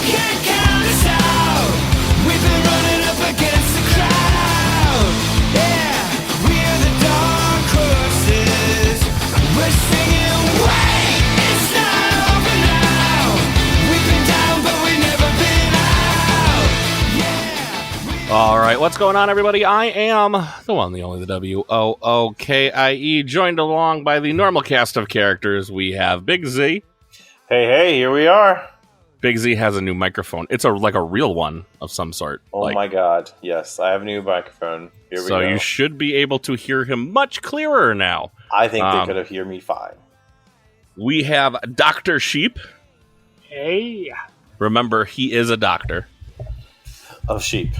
can't count us out. We've been running up against the crowd. Yeah, we're the dark horses. We're singing, wait, it's not over now. We've been down, but we've never been out. Yeah. All right, what's going on, everybody? I am the one, the only, the WOOKIE, joined along by the normal cast of characters. We have Big Z. Hey, here we are. Big Z has a new microphone. It's like a real one of some sort. Oh my god, yes, I have a new microphone. Here we go. So you should be able to hear him much clearer now. I think they could have heard me fine. We have Dr. Sheep. Hey. Remember, he is a doctor. Of sheep.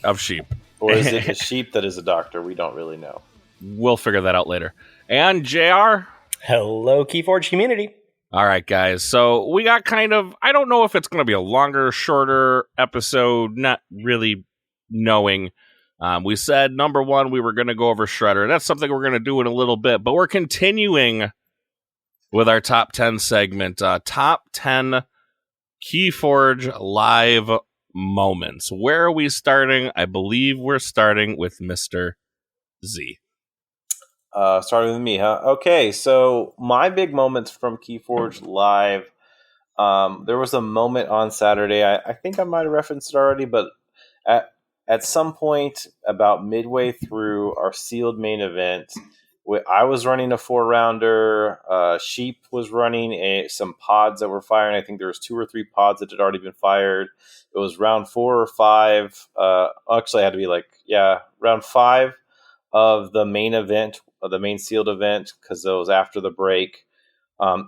Of sheep. Or is it a sheep that is a doctor? We don't really know. We'll figure that out later. And JR. Hello, Keyforge community. All right, guys. So we got I don't know if it's going to be a longer, shorter episode, not really knowing. We said, number one, we were going to go over Shredder. That's something we're going to do in a little bit, but we're continuing with our top 10 segment. Top 10 Keyforge live moments. Where are we starting? I believe we're starting with Mr. Z. Starting with me, huh? Okay, so my big moments from Keyforge Live. There was a moment on Saturday. I think I might have referenced it already, but at some point about midway through our sealed main event, I was running a 4-rounder. Sheep was running some pods that were firing. I think there was 2 or 3 pods that had already been fired. It was round 4 or 5. Actually, it had to be round 5 of the main event, of the main sealed event, because it was after the break.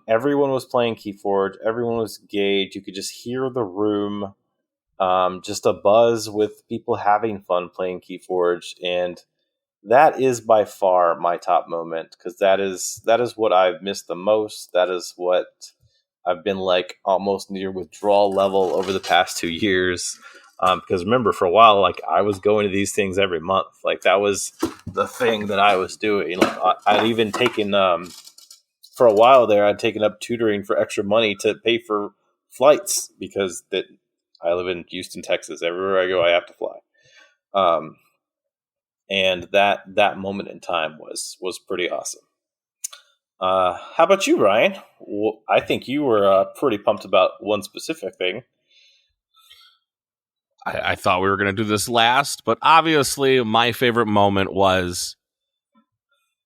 Everyone was playing Keyforge. Everyone was engaged. You could just hear the room, just a buzz with people having fun playing Keyforge, and that is by far my top moment, because that is what I've missed the most. That is what I've been almost near withdrawal level over the past 2 years. Because remember, for a while, I was going to these things every month. That was the thing that I was doing. I'd even taken, for a while there, I'd taken up tutoring for extra money to pay for flights, because I live in Houston, Texas. Everywhere I go, I have to fly. And that moment in time was pretty awesome. How about you, Ryan? Well, I think you were pretty pumped about one specific thing. I thought we were going to do this last, but obviously my favorite moment was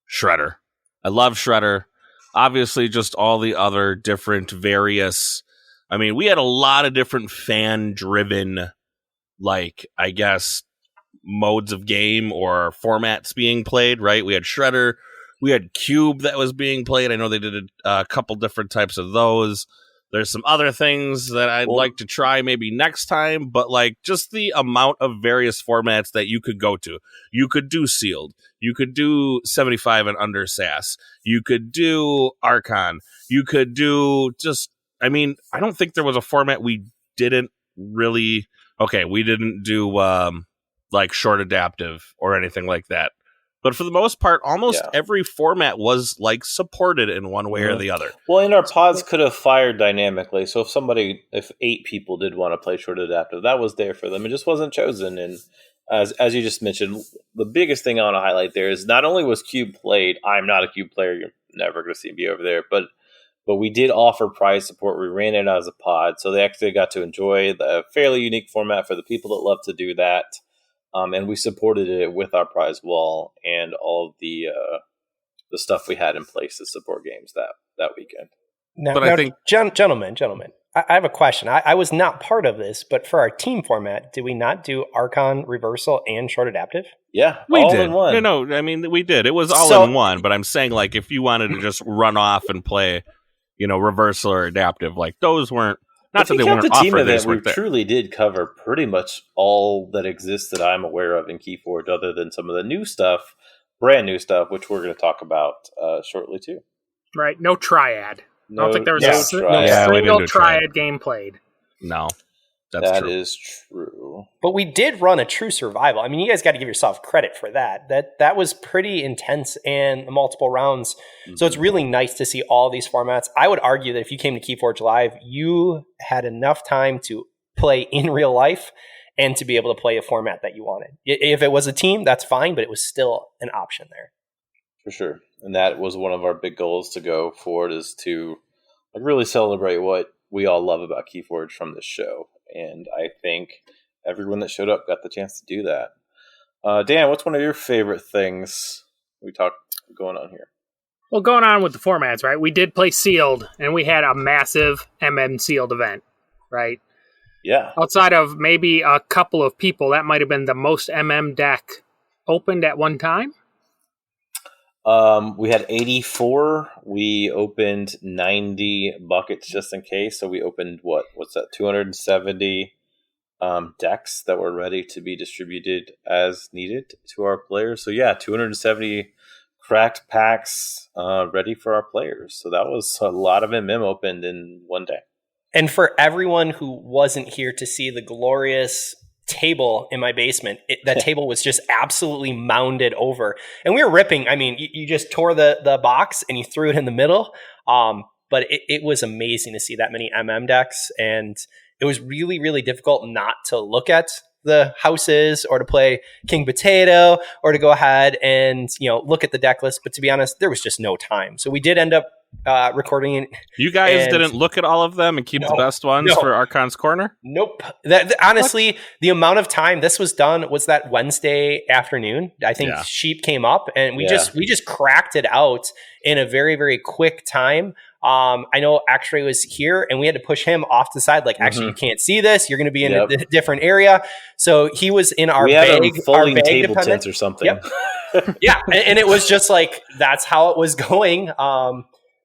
Shredder. I love Shredder. Obviously, just all the other different various... I mean, we had a lot of different fan-driven, I guess, modes of game or formats being played, right? We had Shredder. We had Cube that was being played. I know they did a couple different types of those. There's some other things that I'd like to try maybe next time, but just the amount of various formats that you could go to. You could do Sealed. You could do 75 and under SAS. You could do Archon. You could do I don't think there was a format we didn't really... Okay, we didn't do short adaptive or anything like that. But for the most part, almost every format was supported in one way or the other. Well, and our pods could have fired dynamically. So if 8 people did want to play short adaptive, that was there for them. It just wasn't chosen. And as you just mentioned, the biggest thing I want to highlight there is not only was Cube played, I'm not a Cube player, you're never going to see me over there, but we did offer prize support. We ran it as a pod, so they actually got to enjoy the fairly unique format for the people that love to do that. And we supported it with our prize wall and all of the stuff we had in place to support games that weekend. Now, I think, gentlemen, I have a question. I was not part of this, but for our team format, did we not do Archon, Reversal, and Short Adaptive? Yeah, we all did. in one. No, we did. It was all in one. But I'm saying, if you wanted to just run off and play, Reversal or Adaptive, those weren't. Not that they weren't offered. We truly did cover pretty much all that exists that I'm aware of in Keyforge, other than some of the new stuff, brand new stuff, which we're going to talk about shortly too. Right, no triad. I don't think there was no a single triad game played. No, that is true. But we did run a true survival. I mean, you guys got to give yourself credit for that. That was pretty intense and multiple rounds. Mm-hmm. So it's really nice to see all these formats. I would argue that if you came to Keyforge Live, you had enough time to play in real life and to be able to play a format that you wanted. If it was a team, that's fine, but it was still an option there. For sure. And that was one of our big goals to go forward, is to really celebrate what we all love about keyforge from this show. And I think everyone that showed up got the chance to do that. Dan, what's one of your favorite things we talked going on here? Well, going on with the formats, right? We did play sealed, and we had a massive sealed event, right? Yeah. Outside of maybe a couple of people, that might have been the most deck opened at one time. We had 84. We opened 90 buckets just in case. So we opened what's that? 270 decks that were ready to be distributed as needed to our players. So yeah, 270 cracked packs ready for our players. So that was a lot of opened in one day. And for everyone who wasn't here to see the glorious table in my basement, that table was just absolutely mounded over. And we were ripping. I mean, you just tore the box and you threw it in the middle. But it was amazing to see that many decks. And it was really, really difficult not to look at the houses or to play King Potato or to go ahead and, look at the deck list. But to be honest, there was just no time. So we did end up recording it. You guys didn't look at all of them and keep the best ones for Archon's Corner? Nope. Honestly, the amount of time this was done was that Wednesday afternoon. I think Sheep came up and we just cracked it out in a very, very quick time. I know X-Ray was here and we had to push him off the side. Like, actually, you can't see this. You're going to be in a different area. So he was in our bag, folding table tents or something. Yep. Yeah. And it was just like, that's how it was going.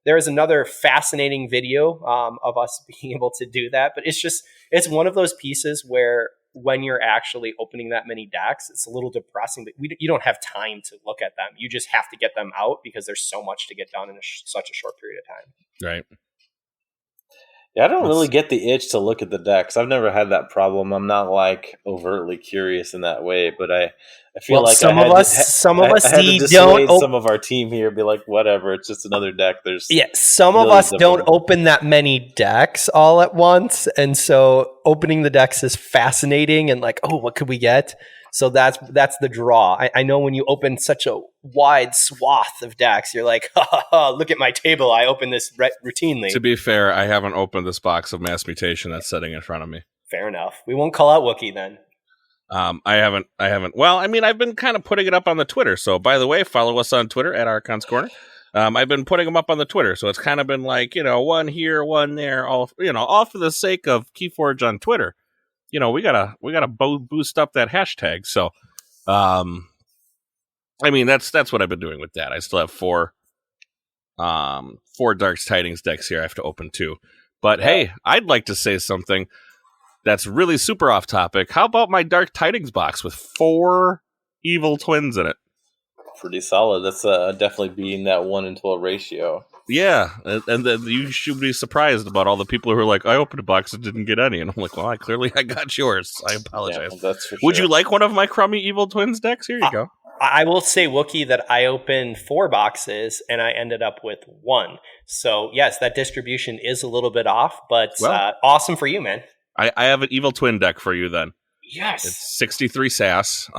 There is another fascinating video of us being able to do that. But it's one of those pieces where when you're actually opening that many decks, it's a little depressing, but you don't have time to look at them. You just have to get them out because there's so much to get done in such a short period of time. Right. Yeah, I don't really get the itch to look at the decks. I've never had that problem. I'm not overtly curious in that way, but I feel like some of us some of our team here be like, whatever, it's just another deck. Some of us don't open that many decks all at once, and so opening the decks is fascinating and like, oh, what could we get? So that's the draw. I know when you open such a wide swath of decks, you're like, look at my table. I open this routinely. To be fair, I haven't opened this box of Mass Mutation that's sitting in front of me. Fair enough. We won't call out Wookie then. I haven't. Well, I mean, I've been kind of putting it up on the Twitter. So, by the way, follow us on Twitter at Archon's Corner. I've been putting them up on the Twitter, so it's kind of been like, one here, one there, all for the sake of Keyforge on Twitter. We gotta boost up that hashtag. So, I mean, that's what I've been doing with that. I still have four Dark Tidings decks here I have to open too. But hey, I'd like to say something that's really super off topic. How about my Dark Tidings box with 4 evil twins in it? Pretty solid. That's definitely beating that 1-12 ratio. Yeah, and then you should be surprised about all the people who are like, I opened a box and didn't get any. And I'm like, well, I got yours. I apologize. Yeah, that's for sure. Would you like one of my crummy evil twins decks? Here you go. I will say, Wookie, that I opened 4 boxes and I ended up with 1. So, yes, that distribution is a little bit off, but awesome for you, man. I have an evil twin deck for you then. Yes. It's 63 SAS.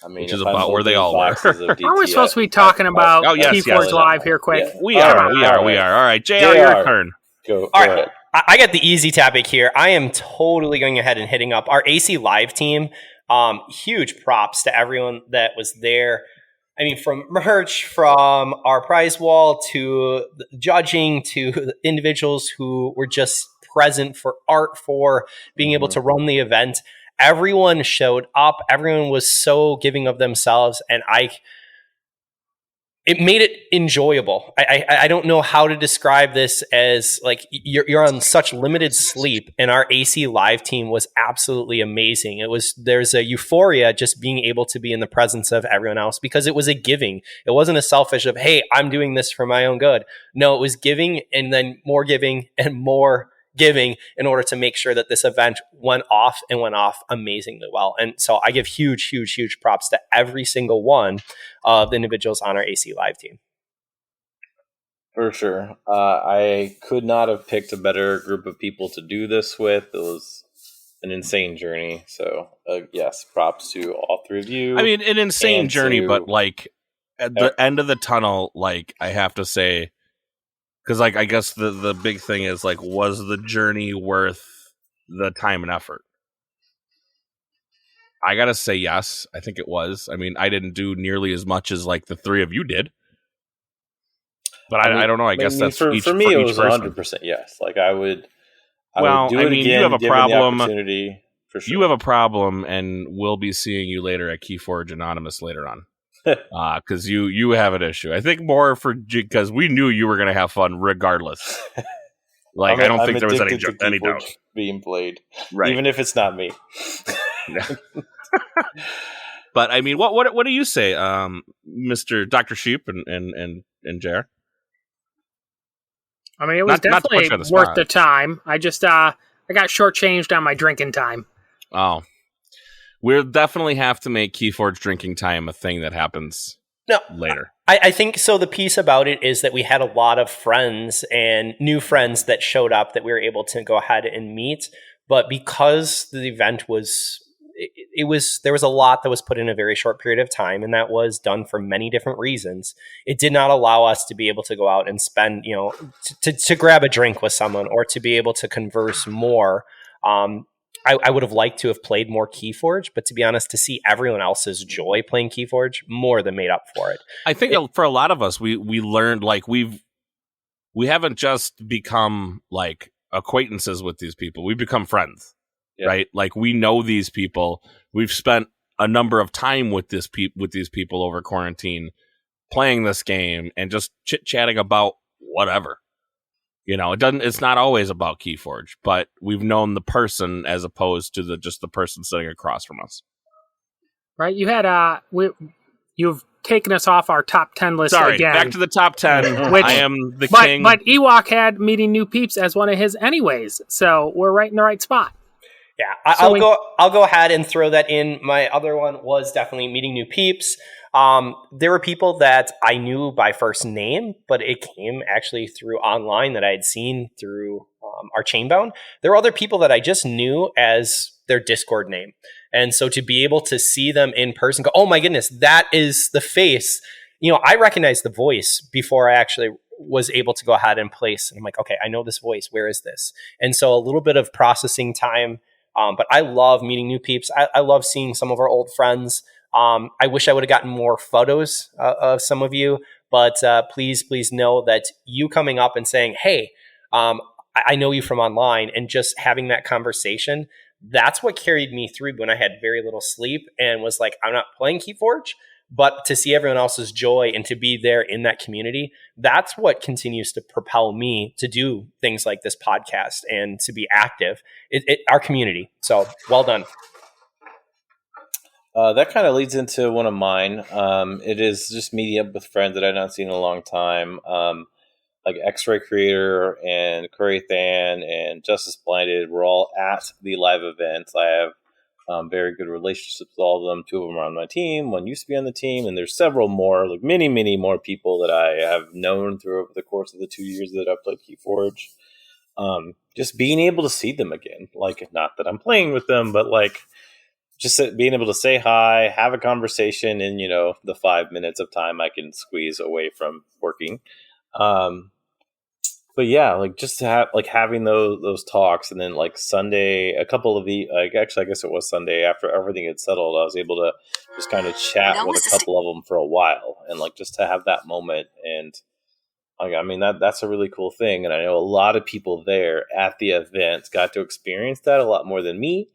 Which is if about where they all were. Are we supposed to be talking about Keyforge Live here quick? Yeah. We are. All right, JR, your turn. Go all right. ahead. I got the easy topic here. I am totally going ahead and hitting up our AC Live team. Huge props to everyone that was there. I mean, from merch, from our prize wall, to the judging, to the individuals who were just present for art, for being able to run the event. Everyone showed up. Everyone was so giving of themselves, and it made it enjoyable. I don't know how to describe this as like you're on such limited sleep, and our AC Live team was absolutely amazing. There's a euphoria just being able to be in the presence of everyone else because it was a giving. It wasn't a selfish of, hey, I'm doing this for my own good. No, it was giving and then more giving and more giving in order to make sure that this event went off amazingly well. And so I give huge, huge, huge props to every single one of the individuals on our AC Live team. For sure. I could not have picked a better group of people to do this with. It was an insane journey. So yes, props to all three of you. I mean, an insane And journey, to- but like at the end of the tunnel, like I have to say, because like I guess the big thing is like, was the journey worth the time and effort? I gotta say yes. I think it was. I mean, I didn't do nearly as much as like the three of you did, but I don't know. I guess that's for each, me. for It each was person. 100% yes. Like I would Well, do I it mean, again. you have a given problem. The opportunity, for sure. You have a problem, and we'll be seeing you later at Keyforge Anonymous later on. Because you have an issue. I think more for because we knew you were going to have fun regardless. Like I don't think there was any Keyforge doubt being played, Right. even if it's not me. But I mean, what do you say, Mr. Dr. Sheep and Jer? I mean, it was Not to put definitely you on the worth spot. the time. I just I got shortchanged on my drinking time. Oh, we'll definitely have to make Keyforge drinking time a thing that happens No, later. I think so. The piece about it is that we had a lot of friends and new friends that showed up that we were able to go ahead and meet. But because the event was, there was a lot that was put in a very short period of time, and that was done for many different reasons. It did not allow us to be able to go out and spend, to grab a drink with someone or to be able to converse more. I would have liked to have played more Keyforge, but to be honest, to see everyone else's joy playing Keyforge more than made up for it. I think for a lot of us, we learned like we haven't just become like acquaintances with these people. We've become friends, right? Like we know these people. We've spent a number of time with these people over quarantine, playing this game and just chit chatting about whatever. It's not always about Keyforge, but we've known the person as opposed to just the person sitting across from us. Right? You had you've taken us off our top 10 list Sorry, again. back to the top 10. Which- I am the but king. but Ewok had meeting new peeps as one of his anyways, so we're right in the right spot. Yeah, So I'll go ahead and throw that in. My other one was definitely meeting new peeps. There were people that I knew by first name, but it came actually through online that I had seen through our Chainbound. There were other people that I just knew as their Discord name. And so to be able to see them in person, go, oh my goodness, that is the face. I recognized the voice before I actually was able to go ahead and place. And I'm like, okay, I know this voice. Where is this? And so a little bit of processing time. But I love meeting new peeps. I love seeing some of our old friends. I wish I would have gotten more photos of some of you, but please know that you coming up and saying, hey, I know you from online, and just having that conversation, that's what carried me through when I had very little sleep and was like, I'm not playing Keyforge, but to see everyone else's joy and to be there in that community, that's what continues to propel me to do things like this podcast and to be active. Our community. So well done. That kind of leads into one of mine. It is just meeting up with friends that I've not seen in a long time. Like X-Ray Creator and Kurathan and Justice Blinded. We're all at the live events. I have very good relationships with all of them. 2 of them are on my team. 1 used to be on the team, and there's several more, like many more people that I have known through over the course of the 2 years that I've played Keyforge. Just being able to see them again, like not that I'm playing with them, but like just being able to say hi, have a conversation in the 5 minutes of time I can squeeze away from working. But yeah, like just to have having those talks, and then like Sunday, a couple of actually I guess it was Sunday after everything had settled, I was able to just kind of chat with a couple of them for a while, and like just to have that moment, and I mean that's a really cool thing, and I know a lot of people there at the event got to experience that a lot more than me,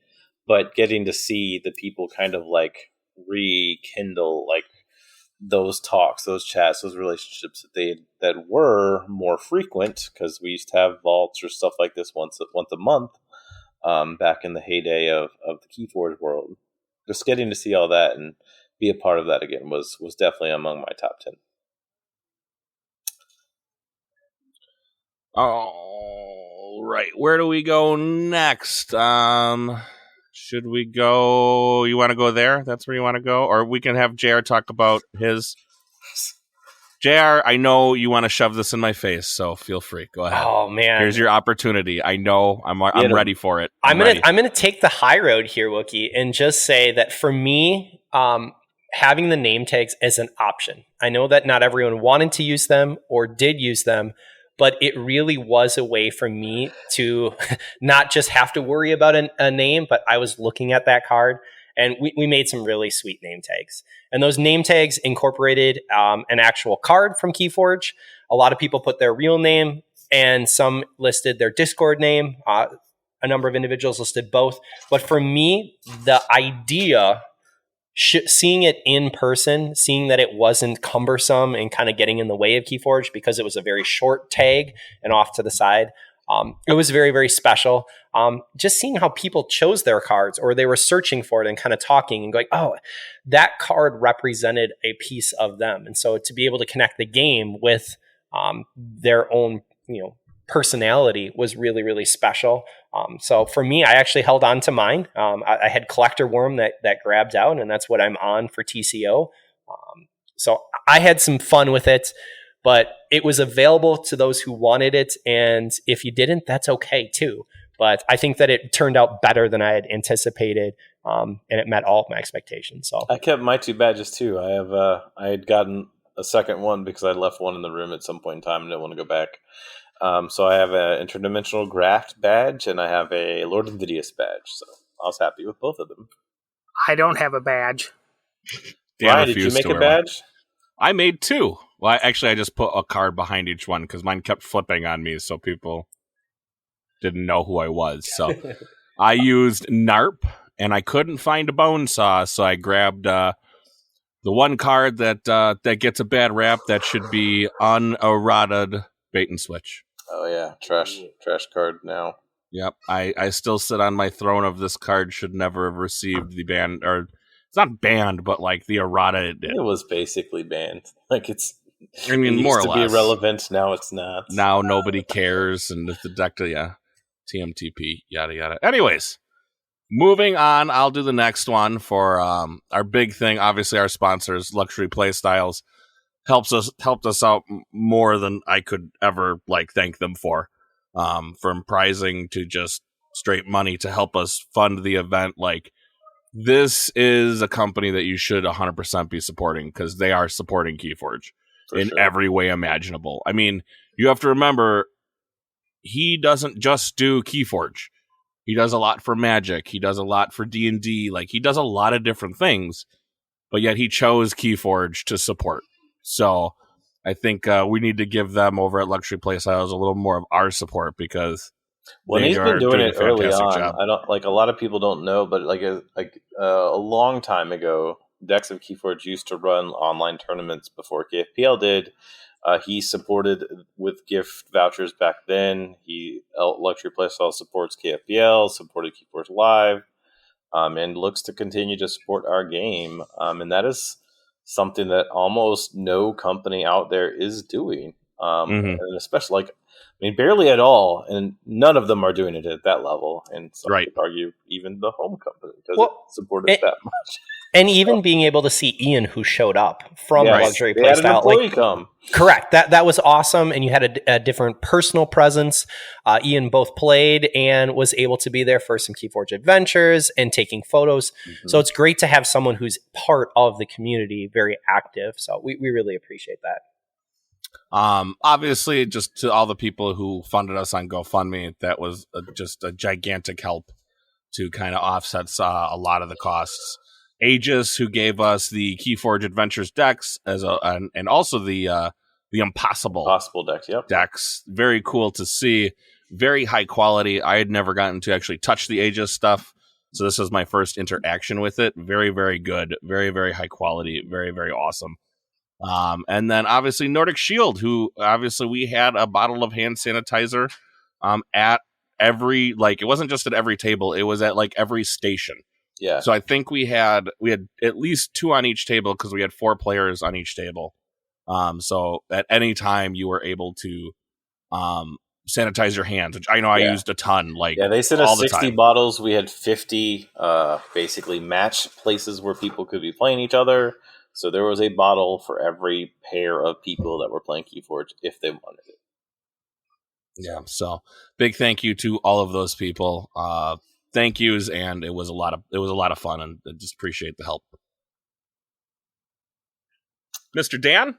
but getting to see the people kind of like rekindle like those talks, those chats, those relationships that were more frequent, because we used to have vaults or stuff like this once a month back in the heyday of the Keyforge world. Just getting to see all that and be a part of that again was definitely among my top 10. All right, where do we go next? Should we go? You want to go there? That's where you want to go, or we can have Jared talk about his. JR, I know you want to shove this in my face, so feel free. Go ahead. Oh man, Here's your opportunity. I know I'm ready for it. I'm ready. gonna take the high road here, Wookie, and just say that for me, having the name tags as an option. I know that not everyone wanted to use them or did use them, but it really was a way for me to not just have to worry about a name, but I was looking at that card. And we made some really sweet name tags. And those name tags incorporated an actual card from keyforge. A lot of people put their real name, and some listed their Discord name. A number of individuals listed both. But for me, the idea, seeing it in person, seeing that it wasn't cumbersome and kind of getting in the way of keyforge because it was a very short tag and off to the side, it was very, very special. Just seeing how people chose their cards, or they were searching for it and kind of talking and going, oh, that card represented a piece of them. And so to be able to connect the game with their own, personality was really, really special. So for me, I actually held on to mine. I had Collector Worm that grabbed out, and that's what I'm on for TCO. So I had some fun with it. But it was available to those who wanted it. And if you didn't, that's okay too. But I think that it turned out better than I had anticipated. And it met all of my expectations. So I kept my 2 badges too. I had gotten a second one because I left one in the room at some point in time and didn't want to go back. So I have an Interdimensional Graft badge and I have a Lord Invidious badge. So I was happy with both of them. I don't have a badge. Ryan, did you make a badge? I made 2. Well, I just put a card behind each one because mine kept flipping on me, so people didn't know who I was. So I used NARP, and I couldn't find a bone saw, so I grabbed the one card that gets a bad rap that should be unerrated bait and switch. Oh yeah, trash card now. Yep, I still sit on my throne of this card should never have received the ban, or it's not banned, but like the errata it did. It was basically banned. Like it more used or to less be irrelevant. Now it's not. Now nobody cares, and the deck, TMTP, yada yada. Anyways, moving on, I'll do the next one for our big thing. Obviously, our sponsors, Luxury Playstyles, helped us out more than I could ever thank them for. From prizing to just straight money to help us fund the event. This is a company that you should 100% be supporting because they are supporting Keyforge in every way imaginable. I mean, you have to remember, he doesn't just do Keyforge. He does a lot for Magic. He does a lot for D&D. He does a lot of different things, but yet he chose Keyforge to support. So I think we need to give them over at Luxury Playstyles a little more of our support because he's been doing it early on. Job. I don't a lot of people don't know, but a long time ago, Decks of Keyforge used to run online tournaments before KFPL did. He supported with gift vouchers back then. Luxury Playstyle supports KFPL, supported Keyforge Live, and looks to continue to support our game. And that is something that almost no company out there is doing. And especially barely at all, and none of them are doing it at that level. And some could argue even the home company because it supported that much. And even being able to see Ian, who showed up from Luxury They had an Playstyle, employee come. Correct. That was awesome, and you had a different personal presence. Ian both played and was able to be there for some Keyforge adventures and taking photos. So it's great to have someone who's part of the community, very active. So we really appreciate that. Obviously, just to all the people who funded us on GoFundMe, that was just a gigantic help to kind of offset a lot of the costs. Aegis, who gave us the Keyforge Adventures decks and also the Impossible decks. Yep. Decks. Very cool to see. Very high quality. I had never gotten to actually touch the Aegis stuff, so this was my first interaction with it. Very, very good. Very, very high quality. Very, very awesome. And then obviously Nordic Shield, who obviously we had a bottle of hand sanitizer at every, it wasn't just at every table, it was at every station. Yeah. So I think we had at least 2 on each table because we had 4 players on each table. So at any time you were able to sanitize your hands, which I know I used a ton. They sent us 60 bottles. We had 50 basically match places where people could be playing each other. So there was a bottle for every pair of people that were playing Keyforge if they wanted it. Yeah, so big thank you to all of those people. Thank yous, and it was a lot of fun, and I just appreciate the help. Mr. Dan?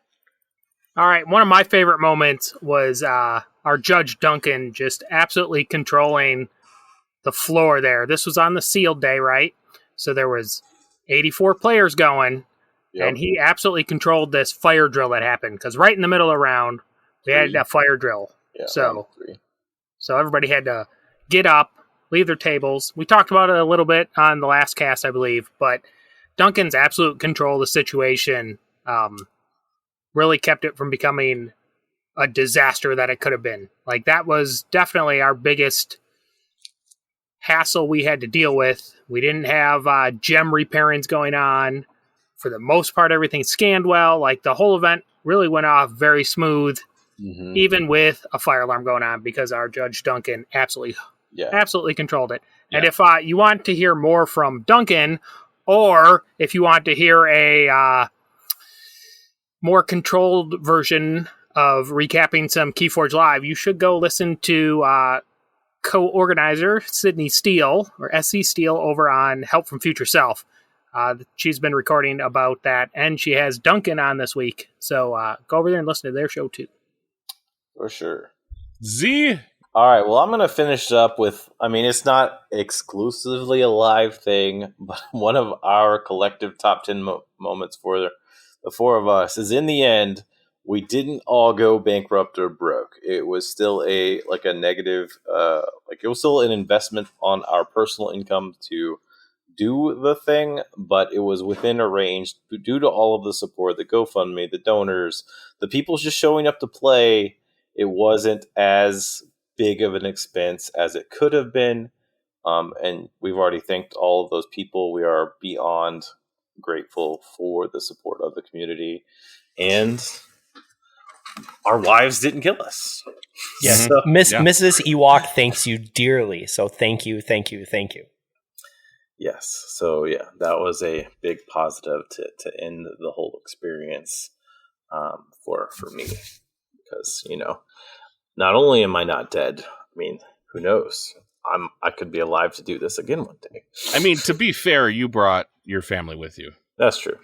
All right, one of my favorite moments was our Judge Duncan just absolutely controlling the floor there. This was on the sealed day, right? So there was 84 players going, and he absolutely controlled this fire drill that happened, because right in the middle of the round, we had a fire drill. Yeah, So everybody had to get up, leave their tables. We talked about it a little bit on the last cast, I believe, but Duncan's absolute control of the situation really kept it from becoming a disaster that it could have been. Like, that was definitely our biggest hassle we had to deal with. We didn't have gem repairings going on. For the most part, everything scanned well. Like, the whole event really went off very smooth, even with a fire alarm going on, because our Judge Duncan absolutely controlled it. Yeah. And if you want to hear more from Duncan, or if you want to hear a more controlled version of recapping some Keyforge Live, you should go listen to co-organizer Sydney Steele, or SC Steele, over on Help from Future Self. She's been recording about that, and she has Duncan on this week. So go over there and listen to their show too. For sure. Z? All right, well, I'm going to finish up with, I mean, it's not exclusively a live thing, but one of our collective top 10 moments for the four of us is, in the end, we didn't all go bankrupt or broke. It was still a negative, it was still an investment on our personal income to do the thing, but it was within a range due to all of the support, the GoFundMe, the donors, the people just showing up to play. It wasn't as big of an expense as it could have been, and we've already thanked all of those people. We are beyond grateful for the support of the community, and our wives didn't kill us. Yes, so, Mrs. Ewok thanks you dearly. So thank you. Yes. So yeah, that was a big positive to end the whole experience for me, because not only am I not dead, I mean, who knows? I could be alive to do this again one day. I mean, to be fair, you brought your family with you. That's true.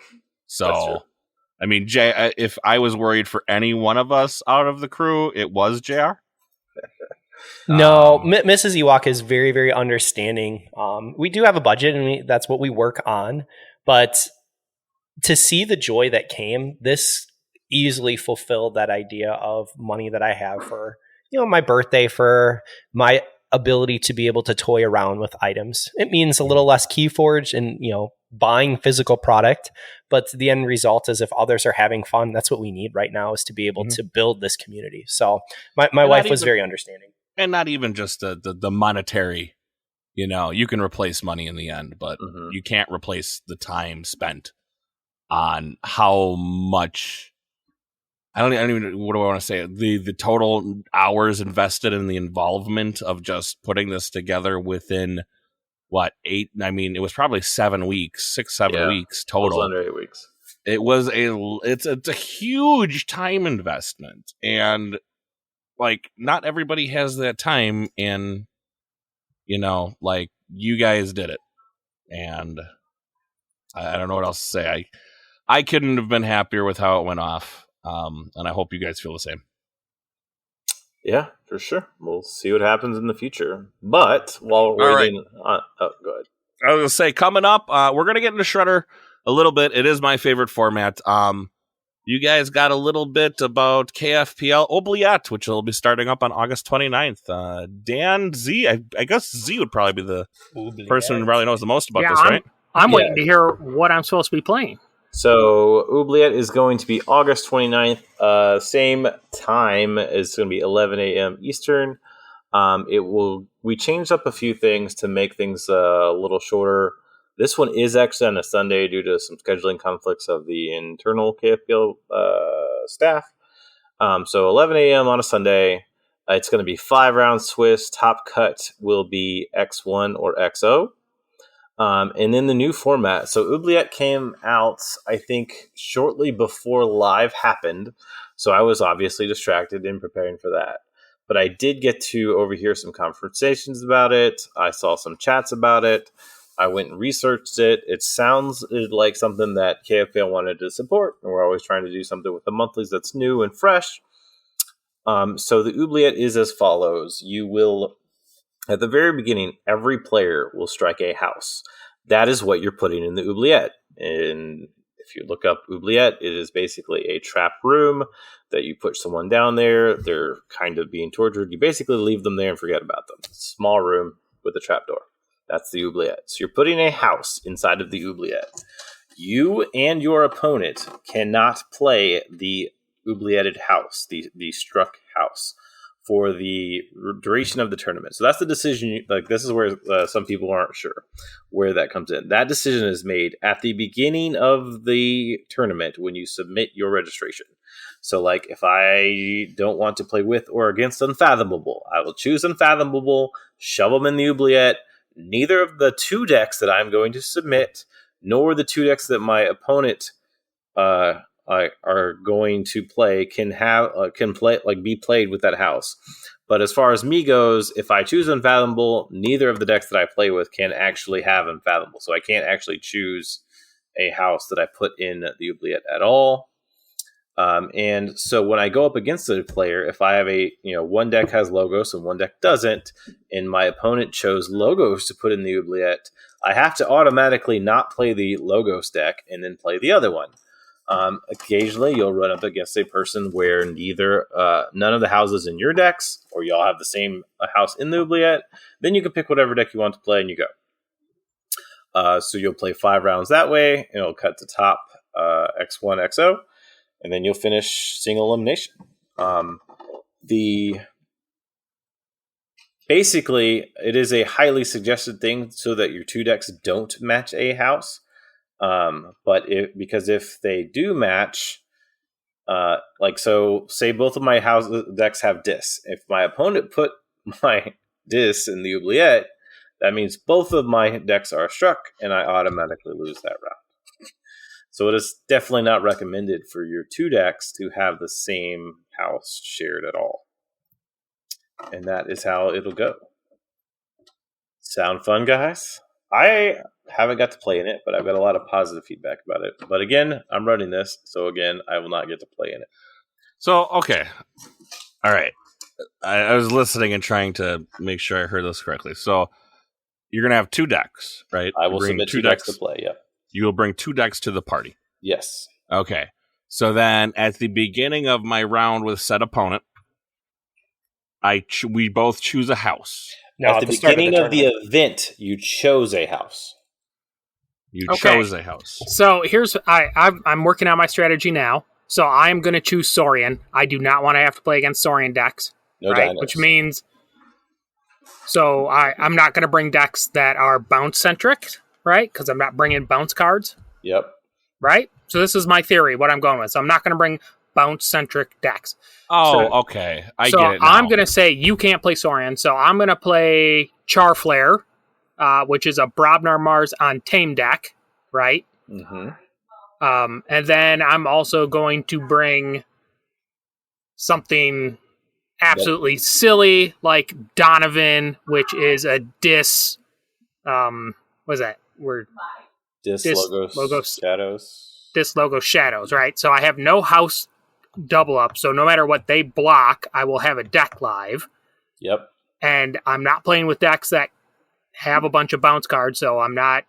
So, That's true. I mean, Jay, if I was worried for any one of us out of the crew, it was JR. No, Mrs. Ewok is very, very understanding. We do have a budget, and that's what we work on. But to see the joy that came, this easily fulfilled that idea of money that I have for, my birthday, for my ability to be able to toy around with items. It means a little less Keyforge and, buying physical product, but the end result is, if others are having fun, that's what we need right now, is to be able to build this community. So my wife was very understanding. And not even just the monetary, you can replace money in the end, but you can't replace the time spent on how much, I don't even, what do I want to say? The total hours invested in the involvement of just putting this together within, 8? I mean, it was probably 7 weeks, 7 weeks total. It was under 8 weeks. It was it's a huge time investment, and not everybody has that time, and you guys did it, and I don't know what else to say. I couldn't have been happier with how it went off, and I hope you guys feel the same. Yeah, for sure. We'll see what happens in the future. But while we're waiting, go ahead. I was gonna say, coming up, we're gonna get into Shredder a little bit. It is my favorite format. You guys got a little bit about KFPL Oubliette, which will be starting up on August 29th. Dan, Z, I guess Z would probably be the person who probably knows the most about this, right? I'm waiting to hear what I'm supposed to be playing. So Oubliette is going to be August 29th. Same time. It's going to be 11 a.m. Eastern. We changed up a few things to make things a little shorter. This one is actually on a Sunday due to some scheduling conflicts of the internal KFPL staff. So 11 a.m. on a Sunday. It's going to be 5 round Swiss. Top cut will be X1 or XO. And then the new format. So Oubliette came out, I think, shortly before live happened. So I was obviously distracted in preparing for that. But I did get to overhear some conversations about it. I saw some chats about it. I went and researched it. It sounds like something that KFL wanted to support. And we're always trying to do something with the monthlies that's new and fresh. So the Oubliette is as follows. You will... At the very beginning, every player will strike a house. That is what you're putting in the Oubliette. And if you look up Oubliette, it is basically a trap room that you put someone down there. They're kind of being tortured. You basically leave them there and forget about them. Small room with a trap door. That's the Oubliette. So you're putting a house inside of the Oubliette. You and your opponent cannot play the Oublietted house, the struck house, for the duration of the tournament. So that's the decision. Like, this is where some people aren't sure where that comes in. That decision is made at the beginning of the tournament when you submit your registration. So, like, if I don't want to play with or against Unfathomable, I will choose Unfathomable, shove them in the Oubliette. Neither of the two decks that I'm going to submit, nor the two decks that my opponent are going to play can be played with that house. But as far as me goes, if I choose Unfathomable, neither of the decks that I play with can actually have Unfathomable. So I can't actually choose a house that I put in the Oubliette at all. And so when I go up against a player, if I have one deck has Logos and one deck doesn't, and my opponent chose Logos to put in the Oubliette, I have to automatically not play the Logos deck and then play the other one. Occasionally, you'll run up against a person where none of the houses in your decks, or y'all have the same house in the Oubliette. Then you can pick whatever deck you want to play, and you go. So you'll play 5 rounds that way, and it'll cut to top X1, XO, and then you'll finish single elimination. Basically, it is a highly suggested thing so that your two decks don't match a house. But because if they do match, say both of my house decks have Dis. If my opponent put my Dis in the Oubliette, that means both of my decks are struck, and I automatically lose that round. So it is definitely not recommended for your two decks to have the same house shared at all. And that is how it'll go. Sound fun, guys? I haven't got to play in it, but I've got a lot of positive feedback about it. But again, I'm running this, so again, I will not get to play in it. So, okay. All right. I was listening and trying to make sure I heard this correctly. So, you're going to have two decks, right? I will submit two decks to play, yeah. You will bring two decks to the party. Yes. Okay. So then, at the beginning of my round with said opponent, we both choose a house. No, at the beginning of the event, you chose a house. You chose a house. So here's I'm working on my strategy now. So I'm going to choose Saurian. I do not want to have to play against Saurian decks. No right? dinos. Which means, so I'm not going to bring decks that are bounce centric, right? Because I'm not bringing bounce cards. Yep. Right. So this is my theory. What I'm going with. So I'm not going to bring bounce centric decks. Okay. I get it now. I'm going to say you can't play Saurian. So I'm going to play Charflare, which is a Brobnar Mars on Tame deck, right? Mm-hmm. And then I'm also going to bring something absolutely silly like Donovan, which is a Dis. What is that word? Dis Logos Shadows. Dis Logos Shadows, right? So I have no house double up. So no matter what they block, I will have a deck live. Yep. And I'm not playing with decks that have a bunch of bounce cards. So I'm not,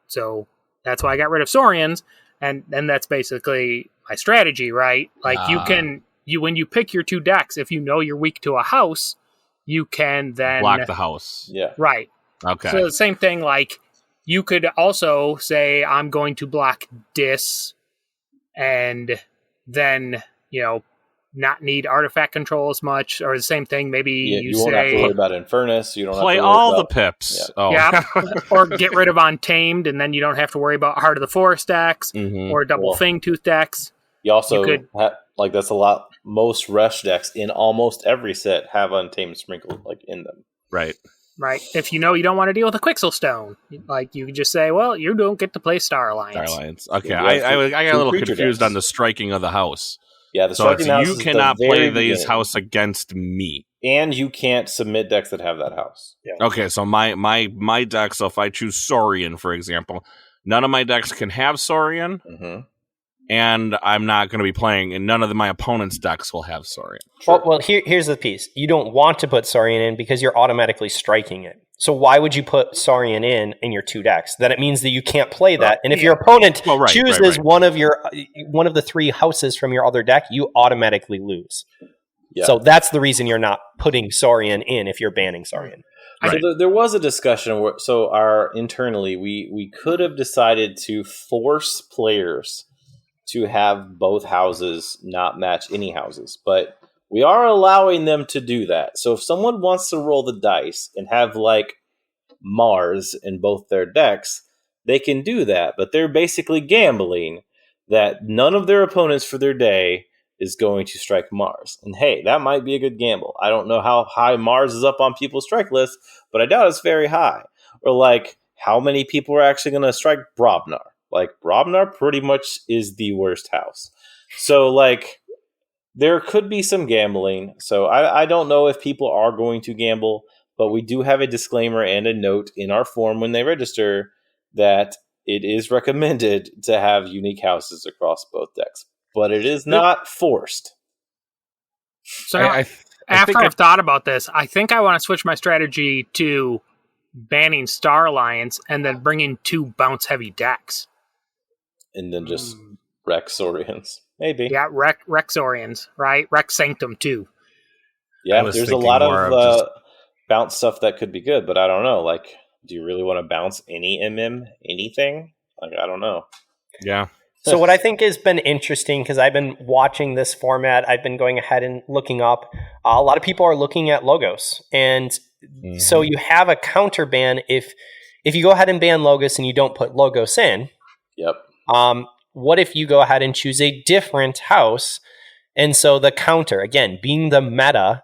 so that's why I got rid of Saurians. And that's basically my strategy, right? Like when you pick your two decks, if you know you're weak to a house, you can then block the house. Yeah. Right. Okay. So the same thing, like you could also say, I'm going to block Dis and then, not need artifact control as much, or the same thing. Maybe you won't have to worry about Infernus. You don't play have to all the pips. Yeah. Or get rid of Untamed, and then you don't have to worry about Heart of the Forest decks or double Fangtooth decks. You also that's a lot. Most rush decks in almost every set have Untamed sprinkled in them. Right. right? If you know you don't want to deal with a Quixel Stone, like you can just say, well, you don't get to play Star Alliance. Star Alliance. Okay, Yeah, you have I got a little creature confused decks. on the striking of the house. Yeah, the So striking it's, house you is cannot the play very these beginning. house against me. And you can't submit decks that have that house. Okay, so my deck, so if I choose Saurian, for example, none of my decks can have Saurian, Mm-hmm. and I'm not going to be playing, and none of my opponent's decks will have Saurian. Well, here's the piece. You don't want to put Saurian in because you're automatically striking it. So why would you put Saurian in your 2 decks? Then it means that you can't play that. And if your opponent chooses one of the 3 houses from your other deck, you automatically lose. Yeah. So that's the reason you're not putting Saurian in if you're banning Saurian. Right. So there was a discussion where, internally we could have decided to force players to have both houses not match any houses, but we are allowing them to do that. So if someone wants to roll the dice and have like Mars in both their decks, they can do that, but they're basically gambling that none of their opponents for their day is going to strike Mars. And hey, that might be a good gamble. I don't know how high Mars is up on people's strike list, but I doubt it's very high. Or like, how many people are actually going to strike Brobnar? Like, Brobnar pretty much is the worst house. So, like, there could be some gambling. So I don't know if people are going to gamble, but we do have a disclaimer and a note in our form when they register that it is recommended to have unique houses across both decks. But it is not forced. So now, after I've thought about this, I think I want to switch my strategy to banning Star Alliance and then bringing 2 bounce-heavy decks. And then just Rex Orions. Maybe. Yeah, Rex Orions, right? Rex Sanctum, too. Yeah, there's a lot of bounce stuff that could be good, but I don't know. Like, do you really want to bounce any anything? Like, I don't know. Yeah. So what I think has been interesting, because I've been watching this format, I've been going ahead and looking up. A lot of people are looking at logos. And so you have a counter ban if you go ahead and ban logos and you don't put logos in. Yep. What if you go ahead and choose a different house? And so the counter, again, being the meta,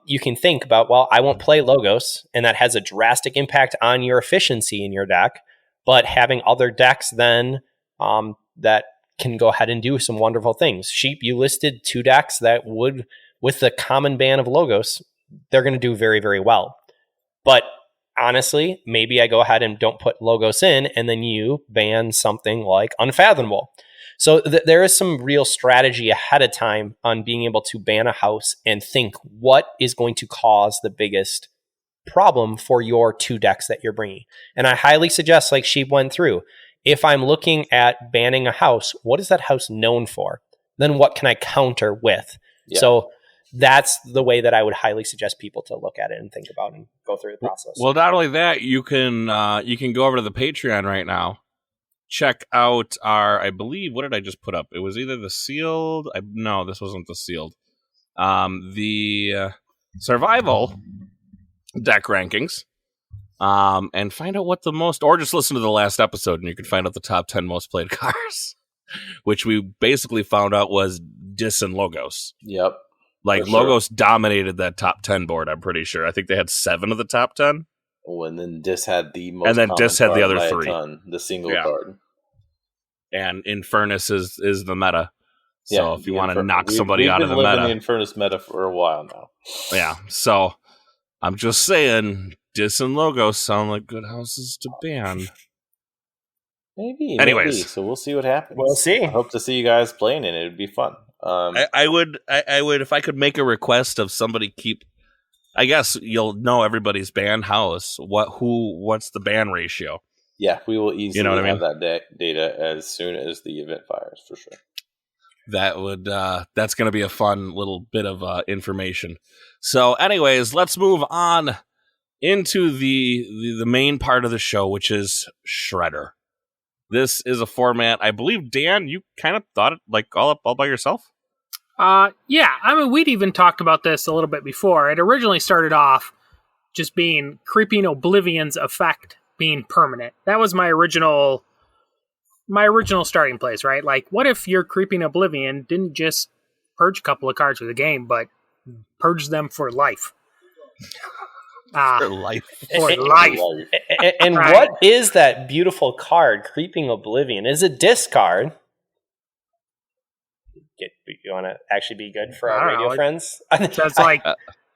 you can think about, well, I won't play logos, and that has a drastic impact on your efficiency in your deck. But having other decks then that can go ahead and do some wonderful things. Sheep, you listed 2 decks that would, with the common ban of logos, they're going to do very, very well. But honestly, maybe I go ahead and don't put logos in, and then you ban something like Unfathomable. So there is some real strategy ahead of time on being able to ban a house and think what is going to cause the biggest problem for your 2 decks that you're bringing. And I highly suggest, like Sheep went through, if I'm looking at banning a house, what is that house known for? Then what can I counter with? Yeah. So that's the way that I would highly suggest people to look at it and think about and go through the process. Well, not only that, you can go over to the Patreon right now, check out our, I believe, what did I just put up? It was either the sealed. No, this wasn't the sealed. The survival deck rankings. And find out what the most, or just listen to the last episode and you can find out the top 10 most played cards, which we basically found out was Dis and Logos. Yep. Like, Logos dominated that top 10 board, I'm pretty sure. I think they had 7 of the top 10. Oh, and then Dis had the most, and then Dis had the other 3. The single card. And Infernus is the meta. So if you want to knock somebody we've out of the been meta. living the Infernus meta for a while now. Yeah. So I'm just saying, Dis and Logos sound like good houses to ban. Maybe. Anyways. So we'll see what happens. We'll see. I hope to see you guys playing it. It would be fun. I would, if I could make a request of somebody keep, I guess you'll know everybody's ban house. What's the ban ratio? Yeah, we will easily have that data as soon as the event fires, for sure. That would, that's going to be a fun little bit of information. So anyways, let's move on into the main part of the show, which is Shredder. This is a format, I believe, Dan, you kind of thought it like all by yourself? Yeah, I mean, we'd even talked about this a little bit before. It originally started off just being Creeping Oblivion's effect being permanent. That was my original starting place, right? Like, what if your Creeping Oblivion didn't just purge a couple of cards for the game, but purge them for life? For life. For life. And Right. what is that beautiful card, Creeping Oblivion? Is a discard. You want to actually be good for I our don't radio know. friends? So it's like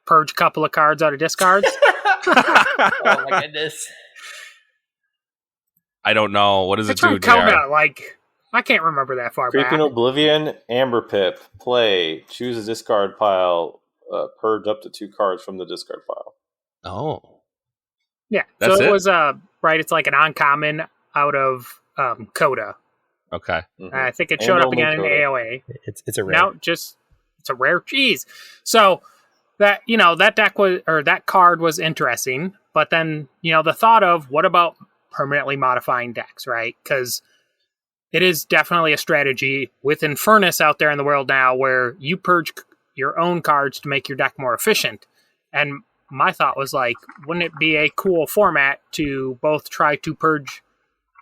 purge a couple of cards out of discards. Oh my goodness. I don't know. What does it It's do, from JR? Coda. Like, I can't remember that far Creeping back. Oblivion, Amber Pip, play, choose a discard pile, purge up to 2 cards from the discard pile. Oh. Yeah. That's so it it? was right. It's like an uncommon out of Coda. Okay. Mhm. I think it And showed up only again in Coda. AOA. It's a rare. Now it's a rare cheese. So that that deck was, or that card was interesting, but then the thought of what about permanently modifying decks, right? Because it is definitely a strategy with Infernus out there in the world now where you purge your own cards to make your deck more efficient. And my thought was like, wouldn't it be a cool format to both try to purge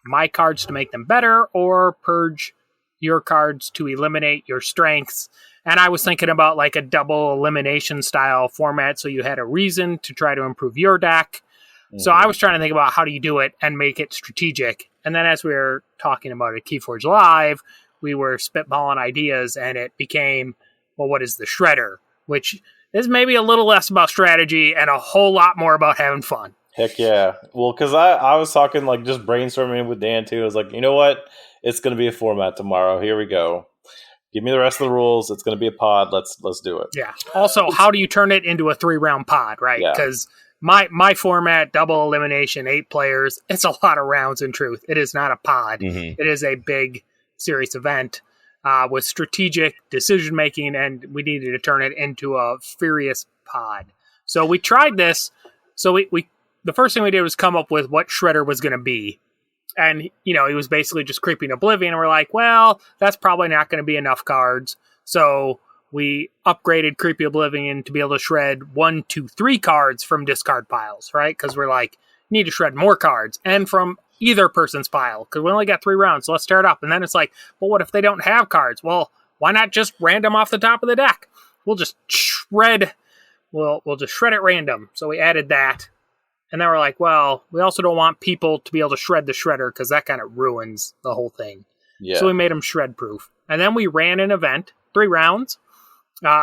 my cards to make them better or purge your cards to eliminate your strengths? And I was thinking about like a double elimination style format so you had a reason to try to improve your deck. So I was trying to think about how do you do it and make it strategic. And then as we were talking about it at Keyforge Live, we were spitballing ideas and it became, well, what is the Shredder? Which is maybe a little less about strategy and a whole lot more about having fun. Heck yeah. Well, because I was talking, like, just brainstorming with Dan, too. I was like, you know what? It's going to be a format tomorrow. Here we go. Give me the rest of the rules. It's going to be a pod. Let's do it. Yeah. Also, how do you turn it into a 3-round pod, right? Yeah. Because my format, double elimination, 8 players, it's a lot of rounds in truth. It is not a pod. Mhm. It is a big, serious event with strategic decision-making, and we needed to turn it into a furious pod. So we tried this. So we the first thing we did was come up with what Shredder was going to be. And, he was basically just Creeping Oblivion. And we're like, well, that's probably not going to be enough cards. So we upgraded Creepy Oblivion to be able to shred 1, 2, 3 cards from discard piles, right? Because we're like, need to shred more cards. And from either person's pile. Because we only got 3 rounds. So let's start up. And then it's like, well, what if they don't have cards? Well, why not just random off the top of the deck? We'll just shred. We'll just shred at random. So we added that. And then we're like, well, we also don't want people to be able to shred the Shredder because that kind of ruins the whole thing. Yeah. So we made them shred proof. And then we ran an event, 3 rounds,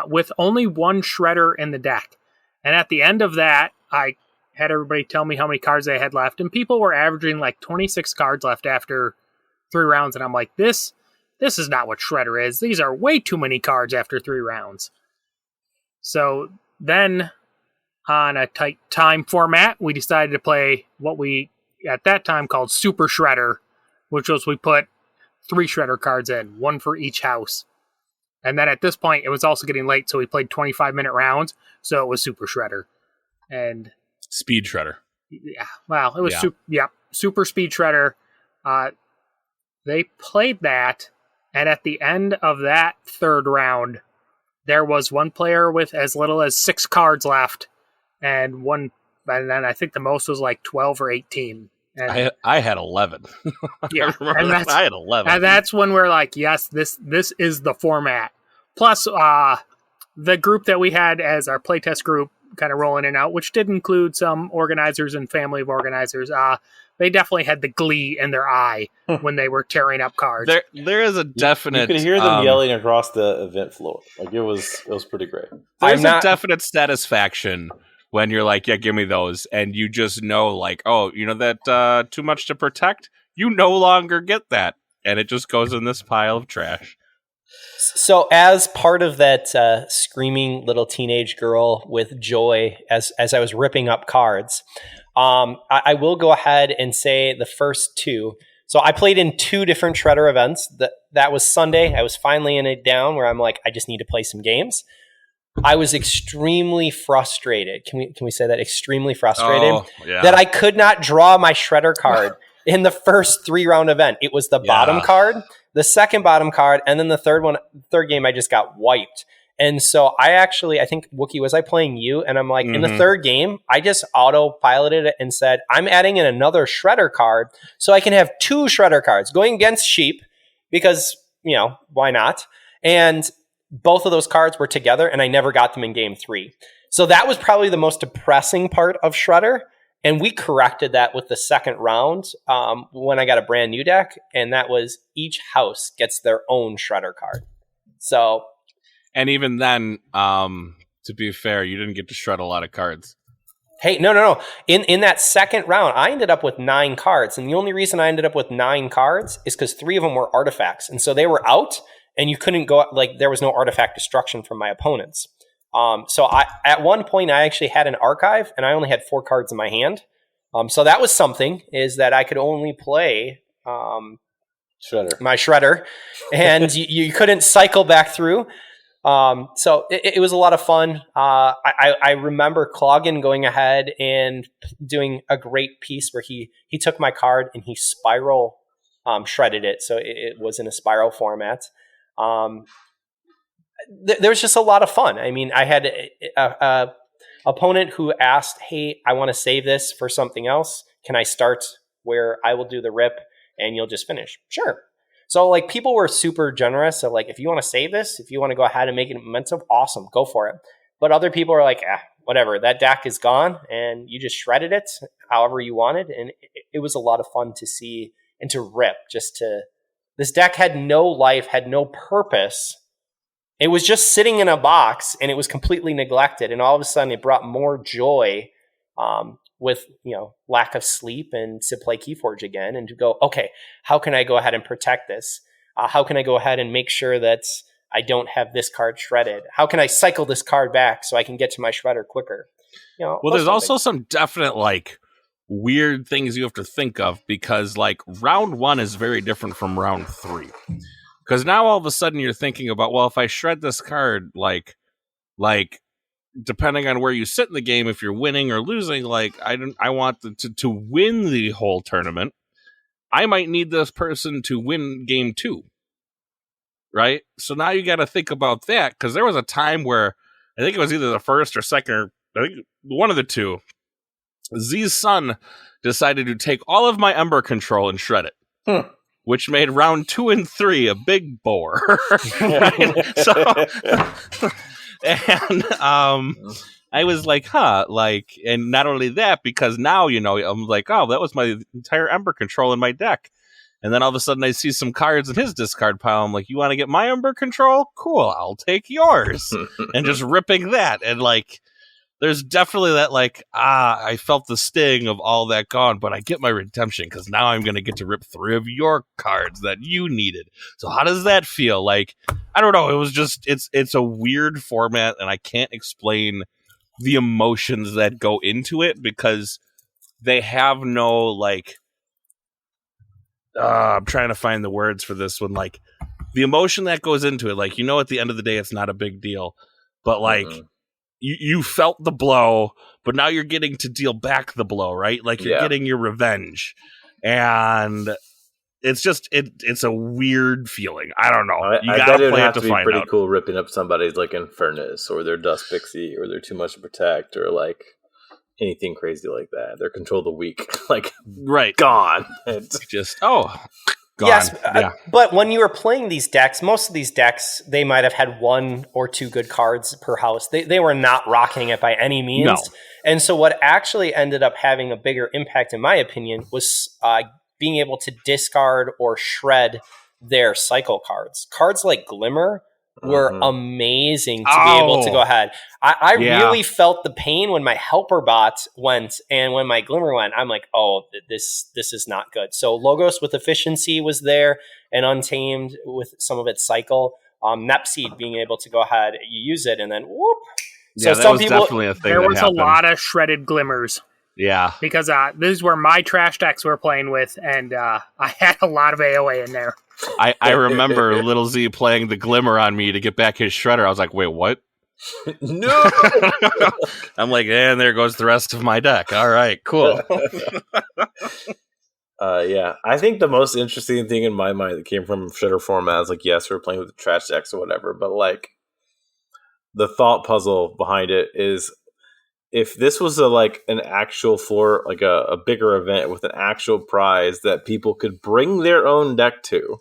with only 1 Shredder in the deck. And at the end of that, I had everybody tell me how many cards they had left. And people were averaging like 26 cards left after 3 rounds. And I'm like, this is not what Shredder is. These are way too many cards after 3 rounds. So then, on a tight time format, we decided to play what we at that time called Super Shredder, which was we put 3 Shredder cards in, 1 for each house. And then at this point, it was also getting late, so we played 25-minute rounds, so it was Super Shredder. And Speed Shredder. yeah, well, it was Yeah. Super Speed Shredder. They played that, and at the end of that 3rd round, there was 1 player with as little as 6 cards left, and then I think the most was like 12 or 18. And I had 11. yeah, I remember I had 11. and that's when we're like, yes, this is the format. Plus, the group that we had as our playtest group kind of rolling in and out, which did include some organizers and family of organizers, they definitely had the glee in their eye when they were tearing up cards. There is a definite... You could hear them yelling across the event floor. Like, it was pretty great. There's a definite satisfaction when you're like, yeah, give me those. And you just know, like, oh, that too much to protect? You no longer get that. And it just goes in this pile of trash. So as part of that screaming little teenage girl with joy as I was ripping up cards, I will go ahead and say the first 2. So I played in 2 different Shredder events. That was Sunday. I was finally in it down where I'm like, I just need to play some games. I was extremely frustrated. Can we say that? Extremely frustrated. Oh, yeah. That I could not draw my Shredder card in the first 3-round event. It was the bottom card, the second bottom card, and then the third game I just got wiped. And so I think, Wookie, was I playing you? And I'm like, in the 3rd game, I just auto-piloted it and said, I'm adding in another Shredder card so I can have 2 Shredder cards going against Sheep because, why not? And both of those cards were together, and I never got them in game 3. So that was probably the most depressing part of Shredder. And we corrected that with the second round when I got a brand new deck. And that was each house gets their own Shredder card. So, And even then, to be fair, you didn't get to shred a lot of cards. hey, no. In that second round, I ended up with 9 cards. And the only reason I ended up with 9 cards is because 3 of them were artifacts. And so they were out and you couldn't go, like, there was no artifact destruction from my opponents. So at one point I actually had an archive and I only had 4 cards in my hand. So that was something, is that I could only play Shredder. my Shredder, and you couldn't cycle back through. So it was a lot of fun. I remember Cloggin going ahead and doing a great piece where he took my card and he spiral shredded it. So it was in a spiral format. There was just a lot of fun. I mean, I had a opponent who asked, hey, I want to save this for something else. Can I start where I will do the rip and you'll just finish? Sure. So like people were super generous. So like, if you want to save this, if you want to go ahead and make it momentum, awesome, go for it. But other people are like, whatever, that deck is gone and you just shredded it however you wanted. And it was a lot of fun to see and to rip. This deck had no life, had no purpose. It was just sitting in a box and it was completely neglected. And all of a sudden it brought more joy with, lack of sleep and to play Keyforge again and to go, okay, how can I go ahead and protect this? How can I go ahead and make sure that I don't have this card shredded? How can I cycle this card back so I can get to my Shredder quicker? Well, there's also some definite weird things you have to think of, because round 1 is very different from round 3. Because now all of a sudden you're thinking about, well, if I shred this card, depending on where you sit in the game, if you're winning or losing, I want to win the whole tournament. I might need this person to win game 2, right? So now you got to think about that, because there was a time where I think it was either the first or second, or I think one of the two. Z's son decided to take all of my Ember control and shred it. Which made round 2 and 3 a big bore. And I was like, and not only that, because now, I'm like, oh, that was my entire Ember control in my deck. And then all of a sudden I see some cards in his discard pile. I'm like, you want to get my Ember control? Cool, I'll take yours. And just ripping that. And there's definitely that I felt the sting of all that gone, but I get my redemption because now I'm going to get to rip 3 of your cards that you needed. So how does that feel? I don't know. It was just, it's a weird format, and I can't explain the emotions that go into it, because they have no, I'm trying to find the words for this one. The emotion that goes into it, at the end of the day, it's not a big deal, but You felt the blow, but now you're getting to deal back the blow, right? You're getting your revenge. And it's just, it's a weird feeling. I don't know. You gotta play it to find out. Be pretty cool ripping up somebody's Infernus or their Dust Pixie or their Too Much to Protect or anything crazy like that. Their Control the Weak. Right. Gone. Just, gone. Yes, yeah. But when you were playing these decks, most of these decks, they might have had 1 or 2 good cards per house. They were not rocking it by any means. No. And so what actually ended up having a bigger impact, in my opinion, was being able to discard or shred their cycle cards. Cards like Glimmer were amazing to be able to go ahead. I really felt the pain when my Helper Bot went and when my Glimmer went. I'm like, oh, this is not good. So Logos with Efficiency was there, and Untamed with some of its cycle. Nepseed being able to go ahead, you use it, and then whoop. So that was definitely a thing. There was a lot of shredded Glimmers. Yeah. Because these were my trash decks we were playing with, and I had a lot of AoA in there. I remember Little Z playing the Glimmer on me to get back his Shredder. I was like, wait, what? No! I'm like, and there goes the rest of my deck. All right, cool. Yeah. I think the most interesting thing in my mind that came from Shredder format is yes, we're playing with the trash decks or whatever, but the thought puzzle behind it is, if this was an actual floor, a bigger event with an actual prize that people could bring their own deck to,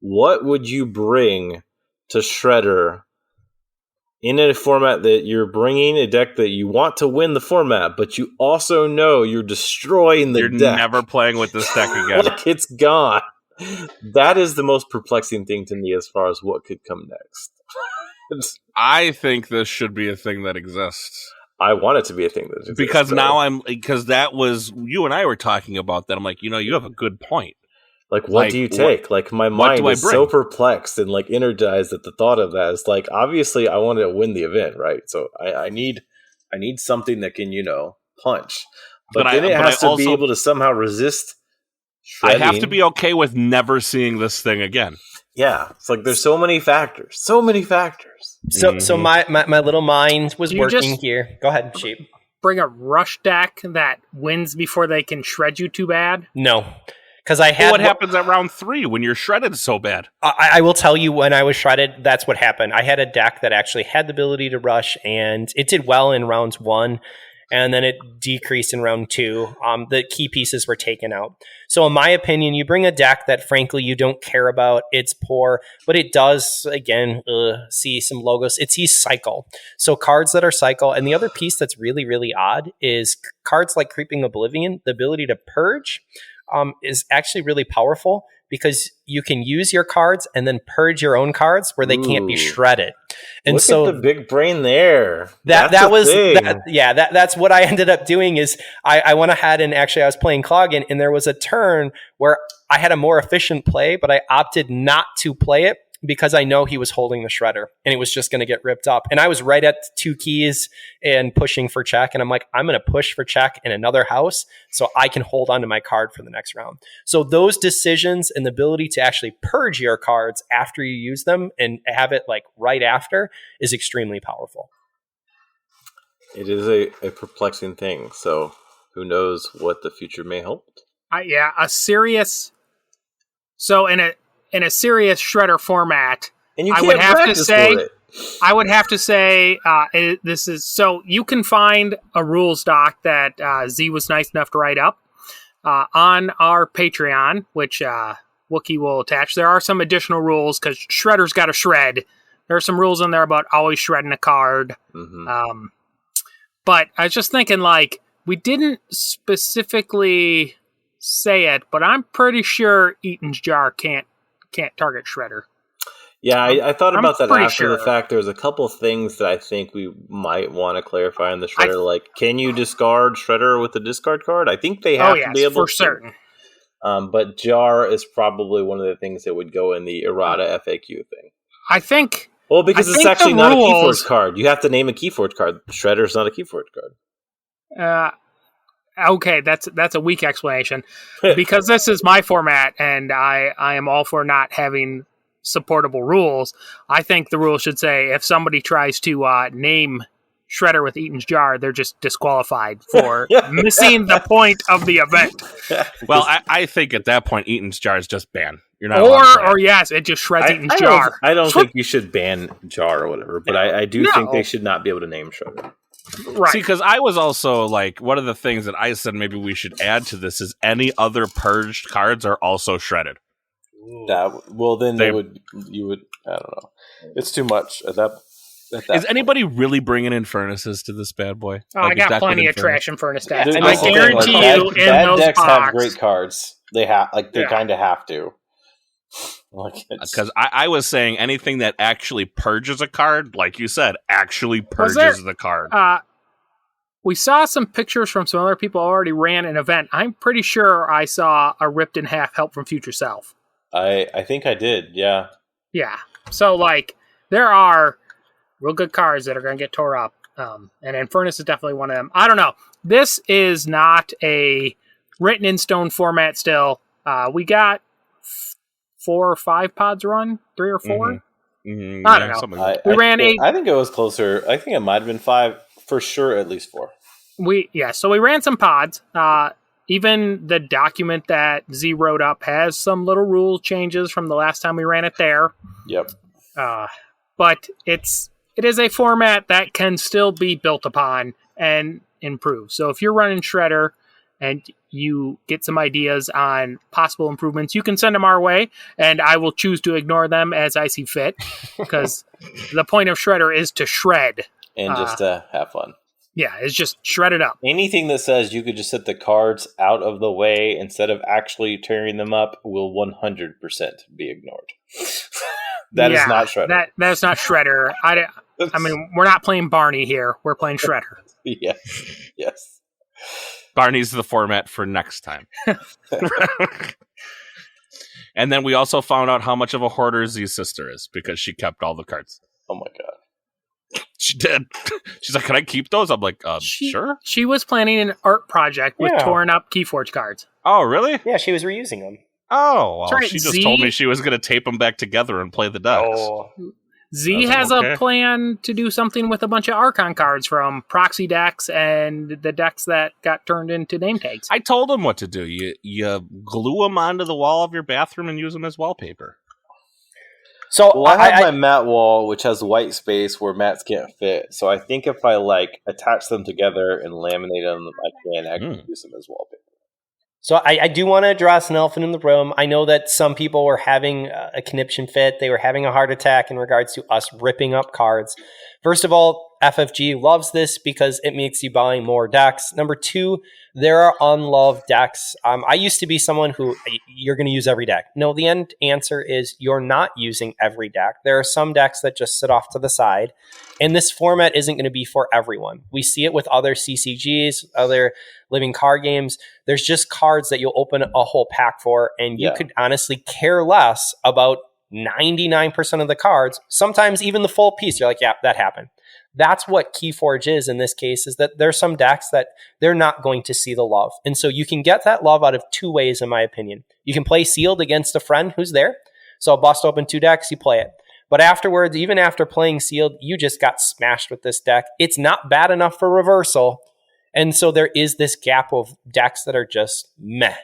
what would you bring to Shredder in a format that you're bringing a deck that you want to win the format, but you also know you're destroying the You're deck. never playing with this deck again. Like it's gone. That is the most perplexing thing to me as far as what could come next. I think this should be a thing that exists. I want it to be a thing that exists. Because now because that was, you and I were talking about that. I'm like, you have a good point. Like, what do you take? Like, my mind is so perplexed and like energized at the thought of that. It's like, obviously, I want to win the event, right? So I need something that can, punch. But then it has to be able to somehow resist shredding. I have to be okay with never seeing this thing again. Yeah, it's like there's so many factors. So my little mind was working here. Go ahead, Sheep. Bring a rush deck that wins before they can shred you too bad? No. Because I had what happens at round 3 when you're shredded so bad? I will tell you, when I was shredded, that's what happened. I had a deck that actually had the ability to rush, and it did well in rounds 1, and then it decreased in round 2. The key pieces were taken out. So in my opinion, you bring a deck that frankly you don't care about, it's poor, but it does, again, see some logos. It sees cycle. So cards that are cycle, and the other piece that's really, really odd is cards like Creeping Oblivion, the ability to purge, is actually really powerful because you can use your cards and then purge your own cards where they can't be shredded. And look so at the big brain there. That's what I ended up doing is I went ahead and actually I was playing Cloggin, and there was a turn where I had a more efficient play, but I opted not to play it because I know he was holding the shredder and it was just going to get ripped up. And I was right at 2 keys and pushing for check. And I'm like, I'm going to push for check in another house so I can hold on to my card for the next round. So those decisions and the ability to actually purge your cards after you use them and have it like right after is extremely powerful. It is a perplexing thing. So who knows what the future may hold? In a serious shredder format, and you can't practice for it. I would have to say this is so you can find a rules doc that Z was nice enough to write up on our Patreon, which Wookie will attach. There are some additional rules because Shredder's got to shred. There are some rules in there about always shredding a card. Mm-hmm. But I was just thinking, like, we didn't specifically say it, but I'm pretty sure Eaton's Jar can't target Shredder. Yeah, I thought about that after the fact. There's a couple things that I think we might want to clarify in the Shredder. Like, can you discard Shredder with a discard card? I think they have to be able to. Certain. But Jar is probably one of the things that would go in the errata FAQ thing. I think. Well, because it's actually not a Keyforge card. You have to name a Keyforge card. Shredder's not a Keyforge card. Okay, that's a weak explanation because this is my format and I am all for not having supportable rules. I think the rule should say if somebody tries to name Shredder with Eaton's Jar, they're just disqualified for missing the point of the event. Well, I think at that point Eaton's Jar is just banned. You're not or yes, it just shreds Eaton's Jar. I don't think you should ban Jar or whatever, but I do think they should not be able to name Shredder. Right. See, because I was also like, one of the things that I said maybe we should add to this is any other purged cards are also shredded. Then you would. I don't know. It's too much at that. Is anybody really bringing in furnaces to this bad boy? Oh, I got plenty of trash and furnace decks. I guarantee you, bad those decks box, have great cards. They kind of have to. Because I was saying anything that actually purges a card, like you said, actually purges the card. We saw some pictures from some other people who already ran an event. I'm pretty sure I saw a ripped in half Help from Future Self. I think I did, yeah. Yeah. So, like, there are real good cards that are going to get tore up. And Infernus is definitely one of them. I don't know. This is not a written in stone format still. We got 4 or 5 pods run, 3 or 4. Mm-hmm. I don't know. We ran 8. I think it was closer. I think it might have been 5 for sure. At least 4. So we ran some pods. Even the document that Z wrote up has some little rule changes from the last time we ran it there. Yep. But it is a format that can still be built upon and improved. So if you're running Shredder and you get some ideas on possible improvements, you can send them our way, and I will choose to ignore them as I see fit, because the point of Shredder is to shred. And just have fun. Yeah, it's just shred it up. Anything that says you could just set the cards out of the way instead of actually tearing them up will 100% be ignored. That is not Shredder. That's not Shredder. I mean, we're not playing Barney here. We're playing Shredder. Yes. Barney's the format for next time. And then we also found out how much of a hoarder Z's sister is because she kept all the cards. Oh my god. She did. She's like, can I keep those? I'm like, sure. She was planning an art project with torn up keyforge cards. Oh, really? Yeah, she was reusing them. Oh, well, right, she just told me she was going to tape them back together and play the decks. Oh. Z has a plan to do something with a bunch of Archon cards from proxy decks and the decks that got turned into name tags. I told him what to do. You glue them onto the wall of your bathroom and use them as wallpaper. So I have my mat wall, which has white space where mats can't fit. So I think if I attach them together and laminate them, I can actually use them as wallpaper. So I do want to address an elephant in the room. I know that some people were having a conniption fit. They were having a heart attack in regards to us ripping up cards. First of all, FFG loves this because it makes you buy more decks. Number two, there are unloved decks. I used to be someone who you're going to use every deck. No, the end answer is you're not using every deck. There are some decks that just sit off to the side. And this format isn't going to be for everyone. We see it with other CCGs, other living card games. There's just cards that you'll open a whole pack for, and you could honestly care less about 99% of the cards. Sometimes even the full piece, you're like, yeah, that happened. That's what Keyforge is in this case, is that there's some decks that they're not going to see the love. And so you can get that love out of two ways, in my opinion. You can play sealed against a friend who's there. So bust open 2 decks, you play it. But afterwards, even after playing sealed, you just got smashed with this deck. It's not bad enough for reversal. And so there is this gap of decks that are just meh.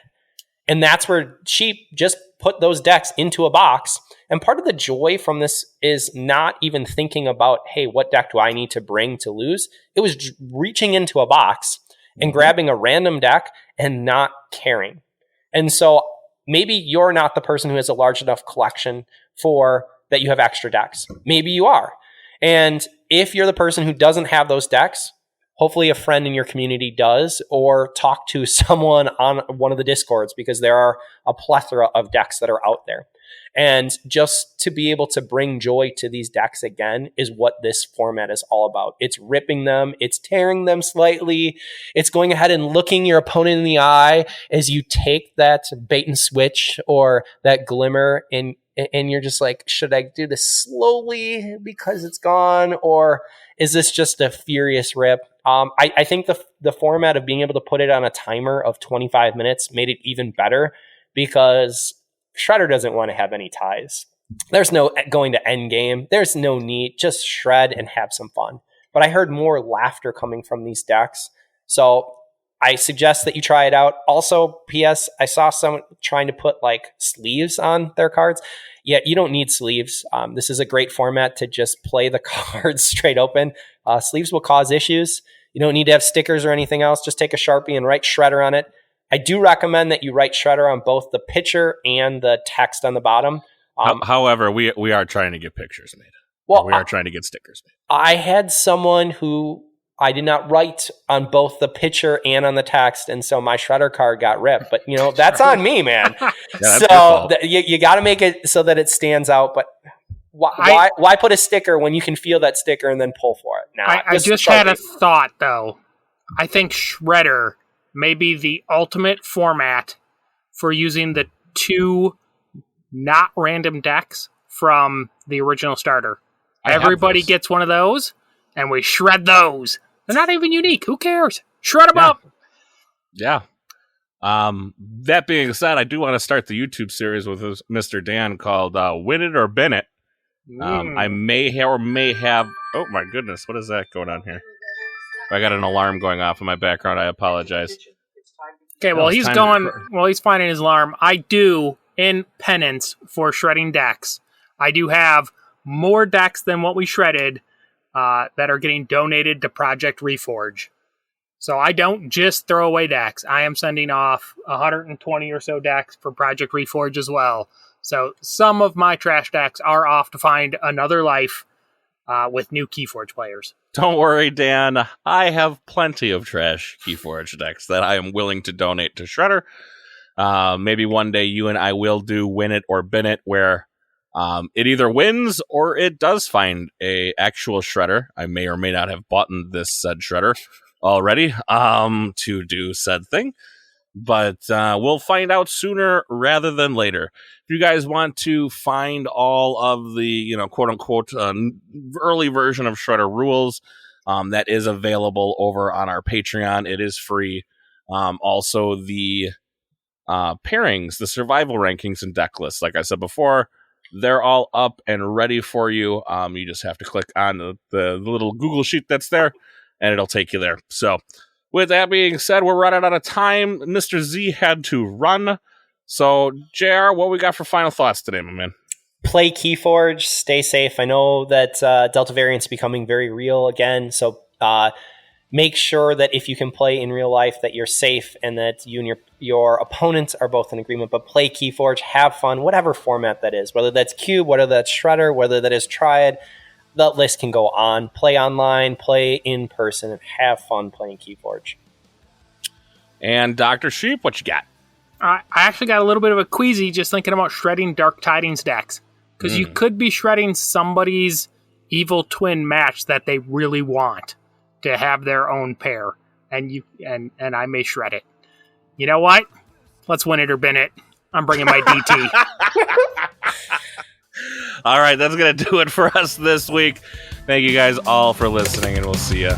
And that's where Sheep just put those decks into a box. And part of the joy from this is not even thinking about, hey, what deck do I need to bring to lose? It was reaching into a box and grabbing a random deck and not caring. And so maybe you're not the person who has a large enough collection for that you have extra decks. Maybe you are. And if you're the person who doesn't have those decks, hopefully a friend in your community does, or talk to someone on one of the Discords, because there are a plethora of decks that are out there. And just to be able to bring joy to these decks again is what this format is all about. It's ripping them. It's tearing them slightly. It's going ahead and looking your opponent in the eye as you take that bait and switch or that glimmer, and you're just like, should I do this slowly because it's gone? Or is this just a furious rip? I think the format of being able to put it on a timer of 25 minutes made it even better, because Shredder doesn't want to have any ties. There's no going to end game. There's no need. Just shred and have some fun. But I heard more laughter coming from these decks. So I suggest that you try it out. Also, P.S., I saw someone trying to put sleeves on their cards. Yeah, you don't need sleeves. This is a great format to just play the cards straight open. Sleeves will cause issues. You don't need to have stickers or anything else. Just take a Sharpie and write Shredder on it. I do recommend that you write Shredder on both the picture and the text on the bottom. However, we are trying to get pictures made. Well, we are trying to get stickers made. I had someone who I did not write on both the picture and on the text, and so my Shredder card got ripped. But, that's on me, man. So you got to make it so that it stands out. But why put a sticker when you can feel that sticker and then pull for it? I just had a thought, though. I think Shredder may be the ultimate format for using the 2 not random decks from the original starter. Everybody gets one of those, and we shred those. They're not even unique. Who cares? Shred them up. Yeah. That being said, I do want to start the YouTube series with Mr. Dan called Win It or Bin It. I may have... Oh, my goodness. What is that going on here? I got an alarm going off in my background. I apologize. Okay, well, he's finding his alarm. I do, in penance for shredding decks, I do have more decks than what we shredded that are getting donated to Project Reforge. So I don't just throw away decks. I am sending off 120 or so decks for Project Reforge as well. So some of my trash decks are off to find another life with new Keyforge players. Don't worry, Dan. I have plenty of trash Keyforge decks that I am willing to donate to Shredder. Maybe one day you and I will do Win It or Bin It, where it either wins or it does find a actual Shredder. I may or may not have bought this said Shredder already to do said thing. But we'll find out sooner rather than later. If you guys want to find all of the, quote-unquote early version of Shredder rules, that is available over on our Patreon. It is free. Also, the pairings, the survival rankings and deck lists, like I said before, they're all up and ready for you. You just have to click on the little Google sheet that's there, and it'll take you there. So, with that being said, we're running out of time. Mr. Z had to run. So, JR, what we got for final thoughts today, my man? Play Keyforge, stay safe. I know that Delta variant's becoming very real again, so make sure that if you can play in real life that you're safe and that you and your opponents are both in agreement. But play Keyforge, have fun, whatever format that is, whether that's Cube, whether that's Shredder, whether that is Triad. The list can go on. Play online, play in person, and have fun playing Keyforge. And Dr. Sheep, what you got? I actually got a little bit of a queasy just thinking about shredding Dark Tidings decks. Because you could be shredding somebody's evil twin match that they really want to have their own pair. And I may shred it. You know what? Let's win it or bin it. I'm bringing my DT. All right, that's going to do it for us this week. Thank you guys all for listening, and we'll see you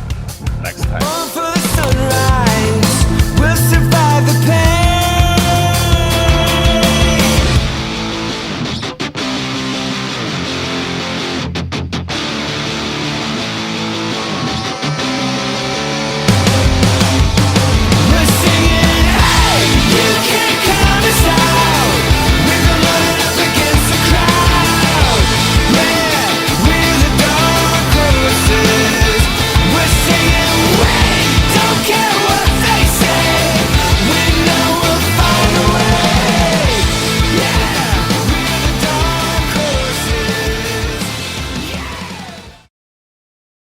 next time. On for the sunrise.